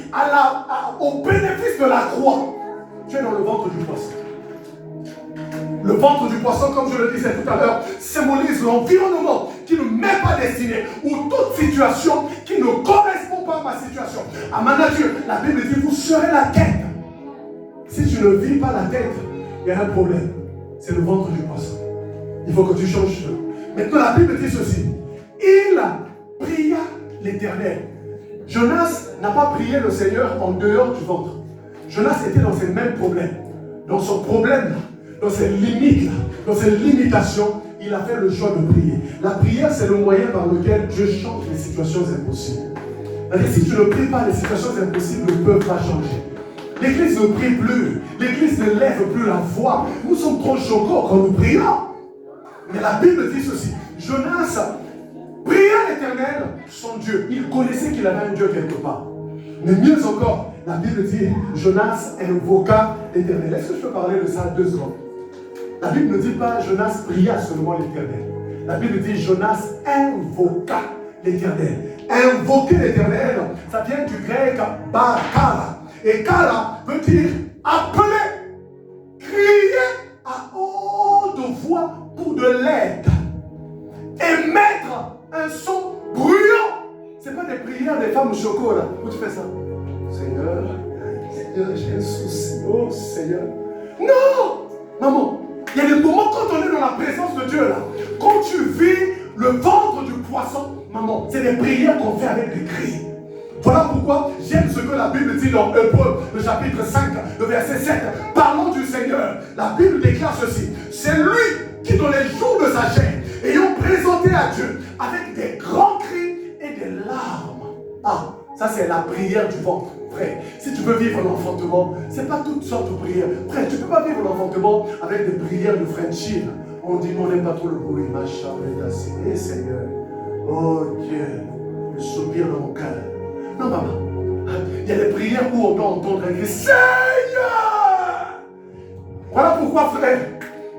au bénéfice de la croix, tu es dans le ventre du poisson. Le ventre du poisson, comme je le disais tout à l'heure, symbolise l'environnement qui ne m'est pas destiné, ou toute situation qui ne correspond pas à ma situation, à ma nature. La Bible dit, vous serez la tête. Si tu ne vis pas la tête, il y a un problème. C'est le ventre du poisson. Il faut que tu changes. Maintenant, la Bible dit ceci. Il pria l'Éternel. Jonas n'a pas prié le Seigneur en dehors du ventre. Jonas était dans ses mêmes problèmes. Dans son problème, dans ses limites, dans ses limitations, il a fait le choix de prier. La prière, c'est le moyen par lequel Dieu change les situations impossibles. Si tu ne pries pas, les situations impossibles ne peuvent pas changer. L'église ne prie plus. L'église ne lève plus la voix. Nous sommes trop choquants quand nous prions. Mais la Bible dit ceci. Jonas pria l'Éternel, son Dieu. Il connaissait qu'il avait un Dieu quelque part. Mais mieux encore, la Bible dit, Jonas invoqua l'Éternel. Est-ce que je peux parler de ça 2 secondes? La Bible ne dit pas Jonas pria seulement l'Éternel. La Bible dit Jonas invoqua l'Éternel. Invoquer l'Éternel, ça vient du grec bakara. Et kara veut dire appeler, crier à haute voix pour de l'aide. Émettre un son bruyant. Ce n'est pas des prières des femmes au chocolat. Où tu fais ça? Seigneur, j'ai un souci. Oh Seigneur. Non! Maman, il y a des moments quand on est dans la présence de Dieu là. Quand tu vis le ventre du poisson, maman, c'est des prières qu'on fait avec des cris. Voilà pourquoi j'aime ce que la Bible dit dans Hébreux, le chapitre 5, le verset 7. Parlons du Seigneur. La Bible déclare ceci. C'est lui qui, dans les jours de sa chair, ayant présenté à Dieu avec des grands cris et des larmes. Ah, ça c'est la prière du ventre. Frère, si tu veux vivre l'enfantement, ce n'est pas toutes sortes de prières. Frère, tu ne peux pas vivre l'enfantement avec des prières de friendship. On dit, on n'aime pas trop le bruit. Ma chambre est assez. Eh Seigneur, oh Dieu, le soupir dans mon cœur. Non, maman. Il y a des prières où on doit entendre un cri. Seigneur! Voilà pourquoi, frère,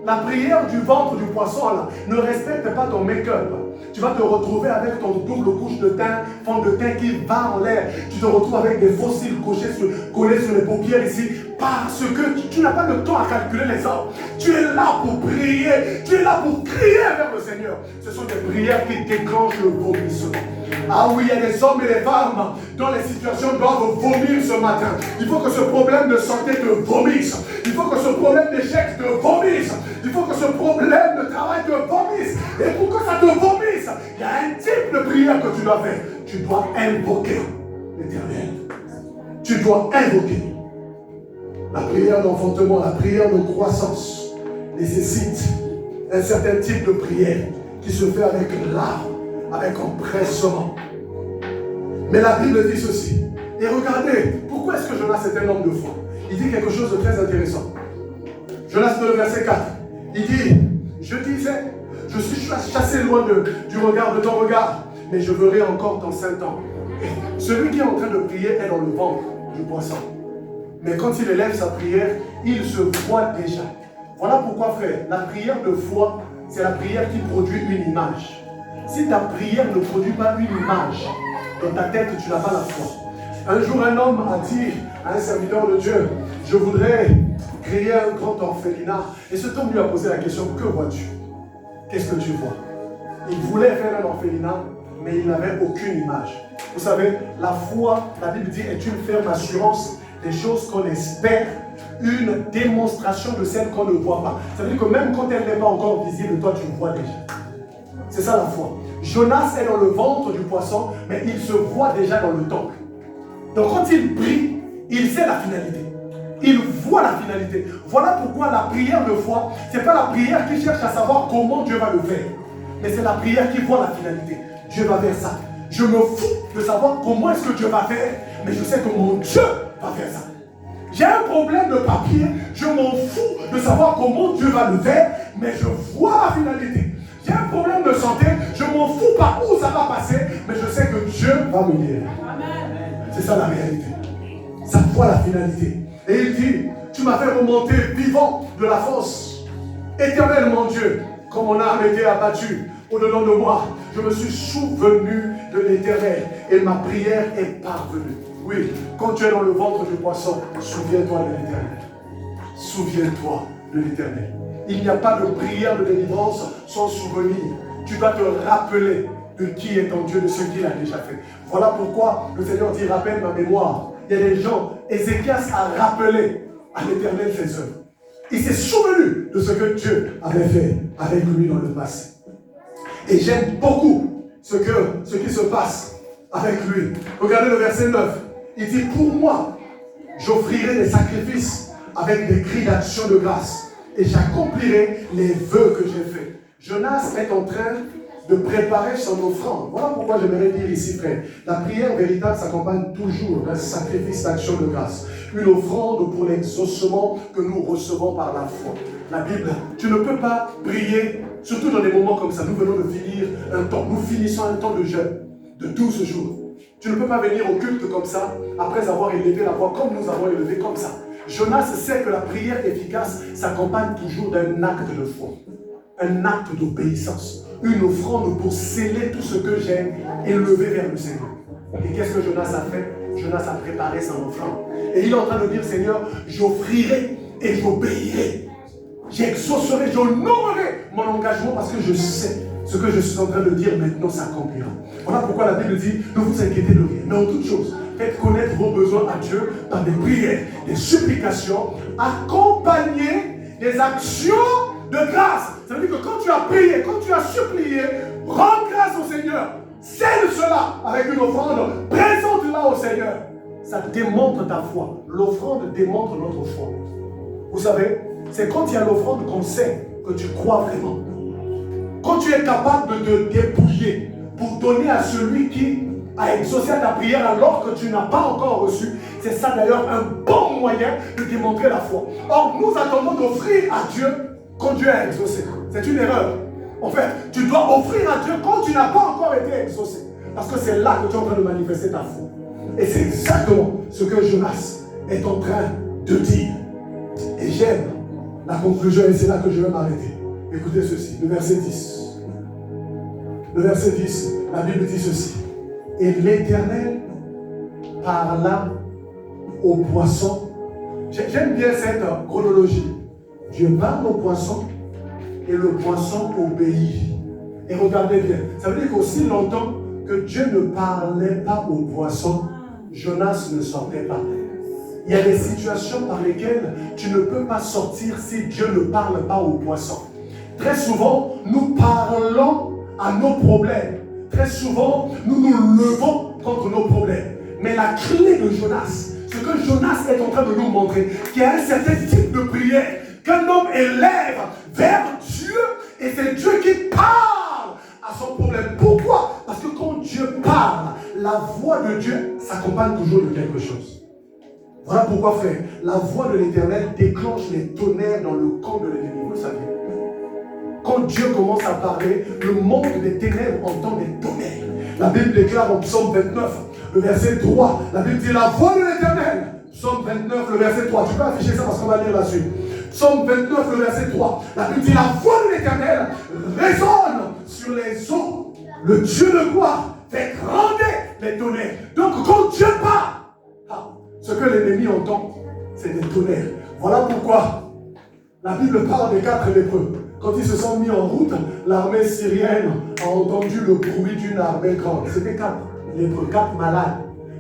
la prière du ventre du poisson là, ne respecte pas ton make-up. Tu vas te retrouver avec ton double couche de teint, fond de teint qui va en l'air. Tu te retrouves avec des faux cils collés sur les paupières ici. Parce que tu n'as pas le temps à calculer les heures. Tu es là pour prier. Tu es là pour crier vers le Seigneur. Ce sont des prières qui déclenchent le vomissement. Ah oui, il y a des hommes et des femmes dont les situations doivent vomir ce matin. Il faut que ce problème de santé te vomisse. Il faut que ce problème d'échec te vomisse. Il faut que ce problème de travail te vomisse. Et pour que ça te vomisse, il y a un type de prière que tu dois faire. Tu dois invoquer l'Éternel. Tu dois invoquer. La prière d'enfantement, la prière de croissance nécessite un certain type de prière qui se fait avec larmes, avec empressement. Mais la Bible dit ceci. Et regardez, pourquoi est-ce que Jonas est un homme de foi? Il dit quelque chose de très intéressant. Jonas, le verset 4. Il dit, je disais, je suis chassé loin du regard de ton regard, mais je verrai encore ton saint temple. Celui qui est en train de prier est dans le ventre du poisson. Mais quand il élève sa prière, il se voit déjà. Voilà pourquoi, frère, la prière de foi, c'est la prière qui produit une image. Si ta prière ne produit pas une image, dans ta tête, tu n'as pas la foi. Un jour, un homme a dit à un serviteur de Dieu, je voudrais créer un grand orphelinat. Et cet homme lui a posé la question, que vois-tu? Qu'est-ce que tu vois? Il voulait faire un orphelinat, mais il n'avait aucune image. Vous savez, la foi, la Bible dit, est une ferme assurance des choses qu'on espère, une démonstration de celles qu'on ne voit pas. Ça veut dire que même quand elle n'est pas encore visible, toi tu le vois déjà. C'est ça la foi. Jonas est dans le ventre du poisson, mais il se voit déjà dans le temple. Donc quand il prie, il sait la finalité. Il voit la finalité. Voilà pourquoi la prière de foi, ce n'est pas la prière qui cherche à savoir comment Dieu va le faire. Mais c'est la prière qui voit la finalité. Dieu va faire ça. Je me fous de savoir comment est-ce que Dieu va faire, mais je sais que mon Dieu va faire ça. J'ai un problème de papier, je m'en fous de savoir comment Dieu va le faire, mais je vois la finalité. J'ai un problème de santé, je m'en fous pas où ça va passer, mais je sais que Dieu va me guérir. C'est ça la réalité. Ça voit la finalité. Et il dit, tu m'as fait remonter vivant de la fosse. Éternel mon Dieu, quand mon âme était abattue au-dedans de moi, je me suis souvenu de l'Éternel et ma prière est parvenue. Oui, quand tu es dans le ventre du poisson, souviens-toi de l'Éternel. Souviens-toi de l'Éternel. Il n'y a pas de prière de délivrance sans souvenir. Tu dois te rappeler de qui est ton Dieu, de ce qu'il a déjà fait. Voilà pourquoi le Seigneur dit, rappelle ma mémoire. Il y a des gens, Ézéchias a rappelé à l'Éternel ses œuvres. Il s'est souvenu de ce que Dieu avait fait avec lui dans le passé. Et j'aime beaucoup ce qui se passe avec lui. Regardez le verset 9. Il dit, pour moi, j'offrirai des sacrifices avec des cris d'action de grâce et j'accomplirai les vœux que j'ai faits. Jonas est en train de préparer son offrande. Voilà pourquoi j'aimerais dire ici, frère, la prière véritable s'accompagne toujours d'un sacrifice d'action de grâce. Une offrande pour l'exaucement que nous recevons par la foi. La Bible, tu ne peux pas prier, surtout dans des moments comme ça. Nous venons de finir un temps, nous finissons un temps de jeûne de 12 jours. Tu ne peux pas venir au culte comme ça, après avoir élevé la voix comme nous avons élevé comme ça. Jonas sait que la prière efficace s'accompagne toujours d'un acte de foi, un acte d'obéissance, une offrande pour sceller tout ce que j'ai élevé vers le Seigneur. Et qu'est-ce que Jonas a fait? Jonas a préparé son offrande. Et il est en train de dire, Seigneur, j'offrirai et j'obéirai. J'exaucerai, j'honorerai mon engagement parce que je sais ce que je suis en train de dire maintenant s'accomplira. Voilà pourquoi la Bible dit, ne vous inquiétez de rien. Mais en toute chose, faites connaître vos besoins à Dieu par des prières, des supplications, accompagnées des actions de grâce. Ça veut dire que quand tu as prié, quand tu as supplié, rends grâce au Seigneur. Scelle cela avec une offrande, présente-la au Seigneur. Ça démontre ta foi. L'offrande démontre notre foi. Vous savez, c'est quand il y a l'offrande qu'on sait que tu crois vraiment. Quand tu es capable de te dépouiller pour donner à celui qui a exaucé ta prière alors que tu n'as pas encore reçu, c'est ça d'ailleurs un bon moyen de démontrer la foi. Or, nous attendons d'offrir à Dieu quand Dieu a exaucé. C'est une erreur. En fait, tu dois offrir à Dieu quand tu n'as pas encore été exaucé. Parce que c'est là que tu es en train de manifester ta foi. Et c'est exactement ce que Jonas est en train de dire. Et j'aime la conclusion, et c'est là que je vais m'arrêter. Écoutez ceci, le verset 10. Le verset 10, la Bible dit ceci. Et l'Éternel parla au poisson. J'aime bien cette chronologie. Dieu parle au poisson et le poisson obéit. Et regardez bien, ça veut dire qu'aussi longtemps que Dieu ne parlait pas au poisson, Jonas ne sortait pas. Il y a des situations par lesquelles tu ne peux pas sortir si Dieu ne parle pas au poisson. Très souvent, nous parlons à nos problèmes. Très souvent, nous nous levons contre nos problèmes. Mais la clé de Jonas, ce que Jonas est en train de nous montrer, qu'il y a un certain type de prière qu'un homme élève vers Dieu et c'est Dieu qui parle à son problème. Pourquoi? Parce que quand Dieu parle, la voix de Dieu s'accompagne toujours de quelque chose. Voilà pourquoi, frère, la voix de l'Éternel déclenche les tonnerres dans le camp de l'ennemi. Vous le savez. Quand Dieu commence à parler, le monde des ténèbres entend des tonnerres. La Bible déclare en Psaume 29, le verset 3, la Bible dit la voix de l'Éternel. Psaume 29, le verset 3. Tu peux afficher ça parce qu'on va lire la suite. Psaume 29, le verset 3. La Bible dit la voix de l'Éternel résonne sur les eaux. Le Dieu de gloire fait gronder les tonnerres. Donc quand Dieu parle, ce que l'ennemi entend, c'est des tonnerres. Voilà pourquoi la Bible parle des 4 lépreux. Quand ils se sont mis en route, l'armée syrienne a entendu le bruit d'une armée grande. C'était 4 lépreux, 4 malades.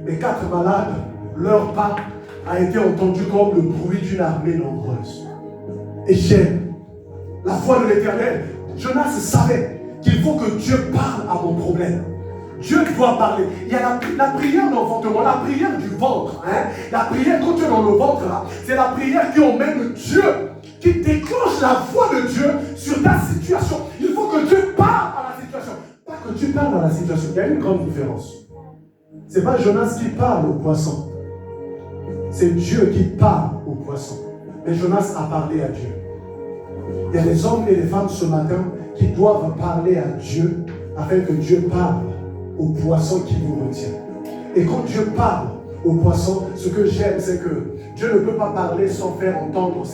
Les 4 malades, leur pas a été entendu comme le bruit d'une armée nombreuse. Et j'aime la voix de l'Éternel. Jonas savait qu'il faut que Dieu parle à mon problème. Dieu doit parler. Il y a la prière d'enfantement, la prière du ventre. La prière quand tu es dans le ventre, c'est la prière qui emmène Dieu, qui déclenche la voix de Dieu sur ta situation. Il faut que Dieu parle à la situation. Pas que tu parles à la situation. Il y a une grande différence. Ce n'est pas Jonas qui parle au poisson. C'est Dieu qui parle au poisson. Mais Jonas a parlé à Dieu. Il y a des hommes et des femmes ce matin qui doivent parler à Dieu afin que Dieu parle au poisson qui vous retient. Et quand Dieu parle au poisson, ce que j'aime, c'est que Dieu ne peut pas parler sans faire entendre